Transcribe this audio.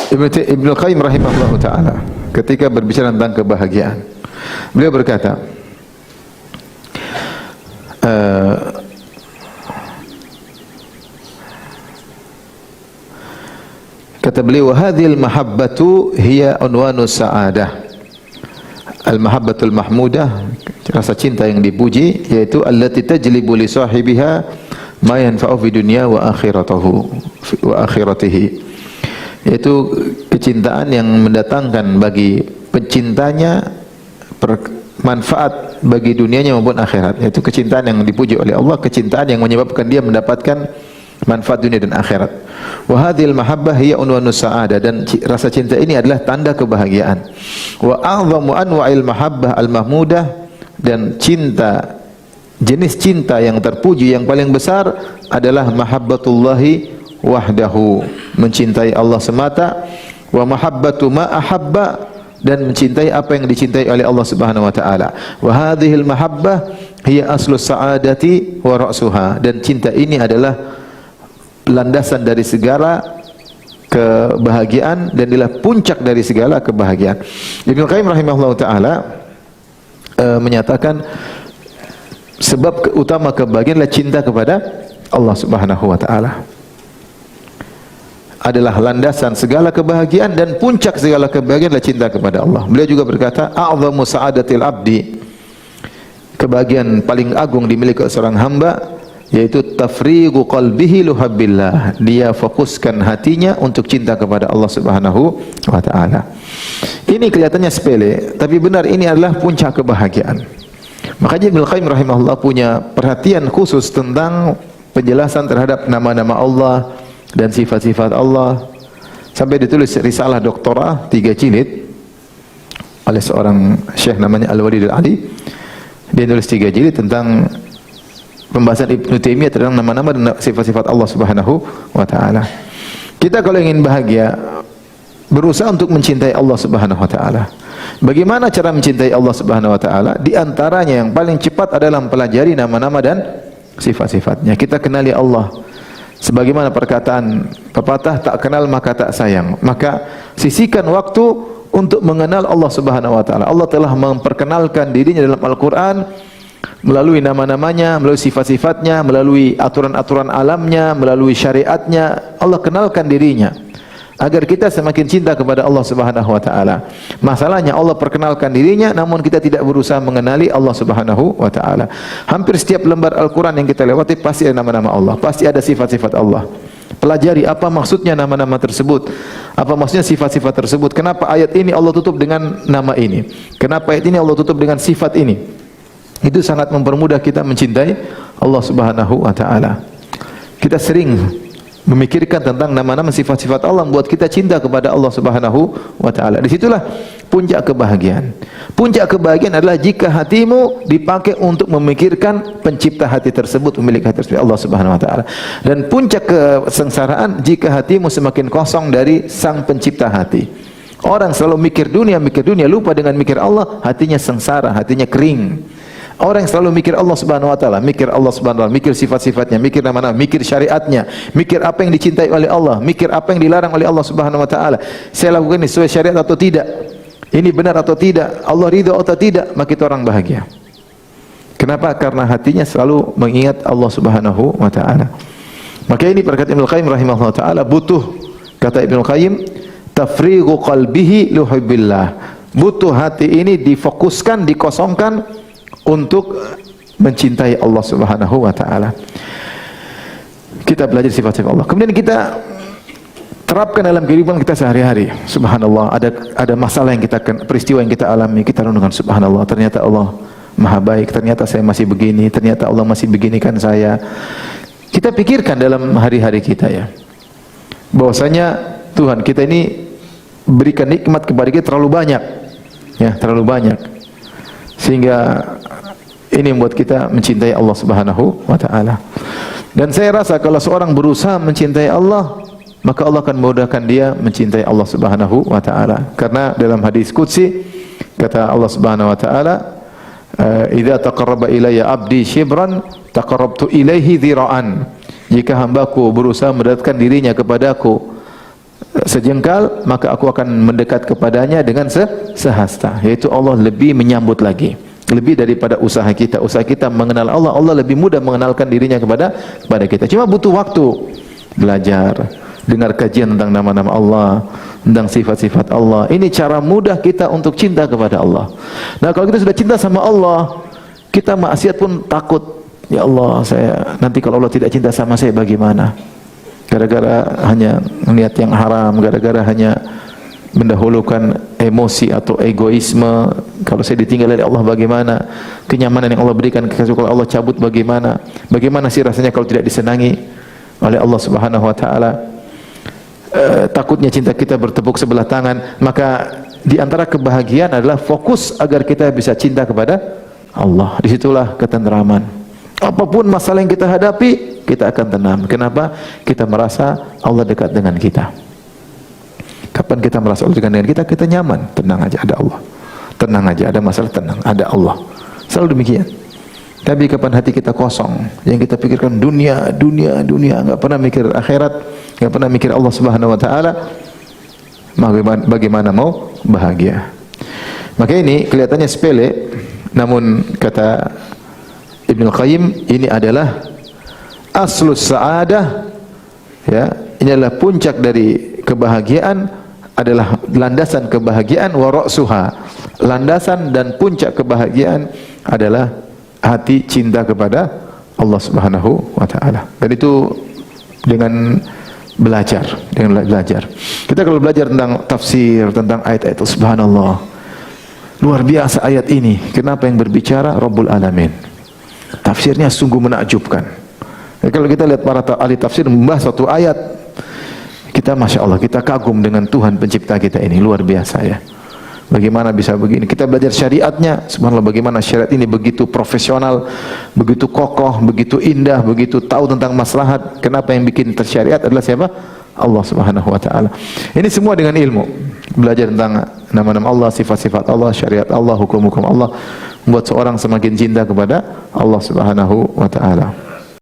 Ibnu Qayyim rahimahullah ta'ala ketika berbicara tentang kebahagiaan, beliau berkata, kata beliau, hadhil mahabbatu hiya unwanus sa'adah. Al-mahabbatul mahmudah, rasa cinta yang dipuji, yaitu allati tajlibu li sahibiha ma yanfa'u fi dunya wa akhiratihi. Yaitu kecintaan yang mendatangkan bagi pencintanya manfaat bagi dunianya maupun akhirat. Yaitu kecintaan yang dipuji oleh Allah, kecintaan yang menyebabkan dia mendapatkan manfaat dunia dan akhirat. Wa hadhil mahabbah hiya unwanus sa'adah, dan rasa cinta ini adalah tanda kebahagiaan. Wa a'zamu anwa'il mahabbah al-mahmudah, dan cinta, jenis cinta yang terpuji yang paling besar adalah mahabbatullahi wahdahu, mencintai Allah semata, wa mahabbatu ma ahabba, dan mencintai apa yang dicintai oleh Allah Subhanahu wa taala. Wa hadhil mahabbah hiya aslus sa'adati wa ra'suha, dan cinta ini adalah landasan dari segala kebahagiaan dan adalah puncak dari segala kebahagiaan. Ibnu Qayyim rahimahullah ta'ala menyatakan sebab utama kebahagiaan adalah cinta kepada Allah Subhanahu wa ta'ala, adalah landasan segala kebahagiaan, dan puncak segala kebahagiaan adalah cinta kepada Allah. Beliau juga berkata, a'zamu sa'adatil abdi, kebahagiaan paling agung dimiliki oleh seorang hamba, yaitu tafrigu qalbihi luhabbillah, dia fokuskan hatinya untuk cinta kepada Allah Subhanahu wa taala. Ini kelihatannya sepele, tapi benar ini adalah puncak kebahagiaan. Makanya Ibnu Qayyim rahimahullah punya perhatian khusus tentang penjelasan terhadap nama-nama Allah dan sifat-sifat Allah, sampai ditulis risalah doktora 3 jilid oleh seorang syekh namanya Al-Walid Al-Ali. Dia nulis 3 jilid tentang pembahasan Ibnu Taimiyah tentang nama-nama dan sifat-sifat Allah Subhanahu wa taala. Kita kalau ingin bahagia, berusaha untuk mencintai Allah Subhanahu wa taala. Bagaimana cara mencintai Allah Subhanahu wa taala? Di antaranya yang paling cepat adalah mempelajari nama-nama dan sifat-sifatnya. Kita kenali Allah. Sebagaimana perkataan pepatah, tak kenal maka tak sayang. Maka sisihkan waktu untuk mengenal Allah Subhanahu wa taala. Allah telah memperkenalkan dirinya dalam Al-Qur'an melalui nama-namanya, melalui sifat-sifatnya, melalui aturan-aturan alamnya, melalui syariatnya. Allah kenalkan dirinya agar kita semakin cinta kepada Allah Subhanahu wa taala. Masalahnya Allah perkenalkan dirinya, namun kita tidak berusaha mengenali Allah Subhanahu wa taala. Hampir setiap lembar Al-Qur'an yang kita lewati pasti ada nama-nama Allah, pasti ada sifat-sifat Allah. Pelajari apa maksudnya nama-nama tersebut, apa maksudnya sifat-sifat tersebut. Kenapa ayat ini Allah tutup dengan nama ini? Kenapa ayat ini Allah tutup dengan sifat ini? Itu sangat mempermudah kita mencintai Allah Subhanahu wa taala. Kita sering memikirkan tentang nama-nama sifat-sifat Allah membuat kita cinta kepada Allah Subhanahu wa taala. Disitulah puncak kebahagiaan. Puncak kebahagiaan adalah jika hatimu dipakai untuk memikirkan pencipta hati tersebut, pemilik hati tersebut, Allah Subhanahu wa taala. Dan puncak kesengsaraan jika hatimu semakin kosong dari sang pencipta hati. Orang selalu mikir dunia, lupa dengan mikir Allah, hatinya sengsara, hatinya kering. Orang yang selalu mikir Allah Subhanahu wa taala, mikir Allah Subhanahu wa taala, mikir sifat-sifatnya, mikir nama-nama, mikir syariatnya, mikir apa yang dicintai oleh Allah, mikir apa yang dilarang oleh Allah Subhanahu wa taala. Saya lakukan ini sesuai syariat atau tidak? Ini benar atau tidak? Allah ridha atau tidak? Maka itu orang bahagia. Kenapa? Karena hatinya selalu mengingat Allah Subhanahu wa taala. Maka ini perkataan Ibnu Qayyim rahimahullah taala, butuh, kata Ibnu Qayyim, tafrighu qalbihi luhubbillah. Butuh hati ini difokuskan, dikosongkan untuk mencintai Allah Subhanahu wa taala. Kita belajar sifat-sifat Allah. Kemudian kita terapkan dalam kehidupan kita sehari-hari. Subhanallah, ada masalah yang peristiwa yang kita alami, kita renungkan, subhanallah, ternyata Allah Maha baik, ternyata saya masih begini, ternyata Allah masih beginikan saya. Kita pikirkan dalam hari-hari kita ya, bahwasanya Tuhan kita ini berikan nikmat kepada kita terlalu banyak. Ya, terlalu banyak. Sehingga ini membuat kita mencintai Allah Subhanahu wa taala. Dan saya rasa kalau seorang berusaha mencintai Allah, maka Allah akan memudahkan dia mencintai Allah Subhanahu wa taala. Karena dalam hadis qudsi kata Allah Subhanahu wa taala, "Idza taqarraba ilayya 'abdi shibran, taqarrabtu ilaihi dhira'an." Jika hambaku berusaha mendekatkan dirinya kepadaku sejengkal, maka aku akan mendekat kepadanya dengan sehasta. Yaitu Allah lebih menyambut lagi, lebih daripada usaha kita. Usaha kita mengenal Allah, Allah lebih mudah mengenalkan dirinya kepada kita. Cuma butuh waktu belajar, dengar kajian tentang nama-nama Allah, tentang sifat-sifat Allah. Ini cara mudah kita untuk cinta kepada Allah. Nah, kalau kita sudah cinta sama Allah, kita maksiat pun takut. Ya Allah, nanti kalau Allah tidak cinta sama saya bagaimana? Gara-gara hanya melihat yang haram, gara-gara hanya mendahulukan emosi atau egoisme. Kalau saya ditinggal oleh Allah bagaimana? Kenyamanan yang Allah berikan, kalau Allah cabut bagaimana? Bagaimana sih rasanya kalau tidak disenangi oleh Allah Subhanahu wa taala? Takutnya cinta kita bertepuk sebelah tangan. Maka di antara kebahagiaan adalah fokus agar kita bisa cinta kepada Allah. Disitulah ketentraman. Apapun masalah yang kita hadapi, kita akan tenang. Kenapa? Kita merasa Allah dekat dengan kita. Kapan kita merasa Allah dekat dengan kita, kita nyaman. Tenang aja, ada Allah. Tenang aja, ada masalah, tenang, ada Allah. Selalu demikian. Tapi kapan hati kita kosong, yang kita pikirkan dunia, nggak pernah mikir akhirat, nggak pernah mikir Allah Subhanahu wa taala, bagaimana mau bahagia? Maka ini kelihatannya sepele, namun kata Ibnu Qayyim, ini adalah aslus sa'adah, ya, ini adalah puncak dari kebahagiaan, adalah landasan kebahagiaan, wa ra'suha, landasan dan puncak kebahagiaan adalah hati cinta kepada Allah Subhanahu wa taala. Dan itu dengan belajar. Kita kalau belajar tentang tafsir, tentang ayat-ayat, subhanallah, luar biasa ayat ini. Kenapa yang berbicara Rabbul Alamin? Tafsirnya sungguh menakjubkan. Kalau kita lihat para ahli tafsir membahas satu ayat, kita masya Allah, kita kagum dengan Tuhan pencipta kita ini, luar biasa ya. Bagaimana bisa begini? Kita belajar syariatnya, subhanallah, bagaimana syariat ini begitu profesional, begitu kokoh, begitu indah, begitu tahu tentang maslahat. Kenapa yang bikin tersyariat adalah siapa? Allah Subhanahu wa taala. Ini semua dengan ilmu. Belajar tentang nama-nama Allah, sifat-sifat Allah, syariat Allah, hukum-hukum Allah, membuat seorang semakin cinta kepada Allah Subhanahu wa taala.